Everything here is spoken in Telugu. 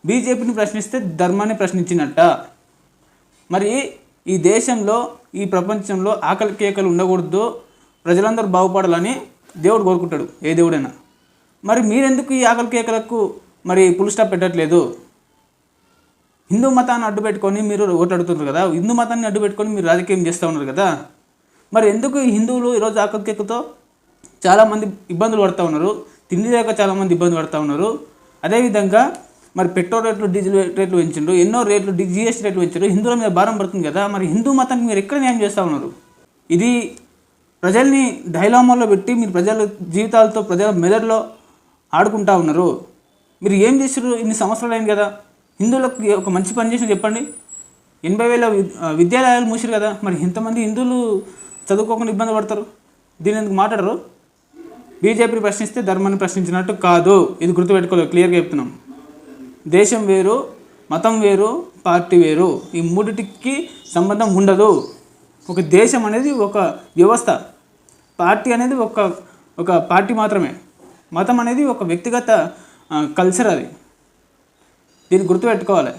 బీజేపీని ప్రశ్నిస్తే ధర్మాన్ని ప్రశ్నించినట్ట. మరి ఈ దేశంలో ఈ ప్రపంచంలో ఆకలి కేకలు ఉండకూడదు, ప్రజలందరూ బాగుపడాలని దేవుడు కోరుకుంటాడు, ఏ దేవుడైనా. మరి మీరెందుకు ఈ ఆకలి కేకలకు మరి ఫుల్ స్టాప్ పెట్టట్లేదు? హిందూ మతాన్ని అడ్డు పెట్టుకొని మీరు ఓట్లు అడుగుతున్నారు కదా, హిందూ మతాన్ని అడ్డు పెట్టుకొని మీరు రాజకీయం చేస్తూ ఉన్నారు కదా. మరి ఎందుకు ఈ హిందువులు ఈరోజు ఆకలి కేకతో చాలామంది ఇబ్బందులు పడుతూ ఉన్నారు, తిండి లేక చాలామంది ఇబ్బంది పడుతూ ఉన్నారు. అదేవిధంగా మరి పెట్రోల్ రేట్లు, డీజిల్ రేట్లు పెంచిండ్రు, ఎన్నో రేట్లు, జిఎస్టీ రేట్లు పెంచారు. హిందువుల మీద భారం పడుతుంది కదా. మరి హిందూ మతానికి మీరు ఎక్కడ న్యాయం చేస్తూ ఉన్నారు? ఇది ప్రజల్ని డైలామాలో పెట్టి మీరు ప్రజల జీవితాలతో, ప్రజల మెదడులో ఆడుకుంటా ఉన్నారు. మీరు ఏం చేసారు? ఇన్ని సంవత్సరాలు అయింది కదా. హిందువులకు ఒక మంచి పని చేసి చెప్పండి. 80,000 విద్యాలయాలు మూసారు కదా. మరి ఇంతమంది హిందువులు చదువుకోకుండా ఇబ్బంది పడతారు. దీని ఎందుకు మాట్లాడరు? బీజేపీ ప్రశ్నిస్తే ధర్మాన్ని ప్రశ్నించినట్టు కాదు. ఇది గుర్తుపెట్టుకోలేదు, క్లియర్గా చెప్తున్నాం. దేశం వేరు, మతం వేరు, పార్టీ వేరు. ఈ మూడిటికి సంబంధం ఉండదు. ఒక దేశం అనేది ఒక వ్యవస్థ, పార్టీ అనేది ఒక పార్టీ మాత్రమే. మతం అనేది ఒక వ్యక్తిగత కల్చర్. అది దీన్ని గుర్తుపెట్టుకోవాలి.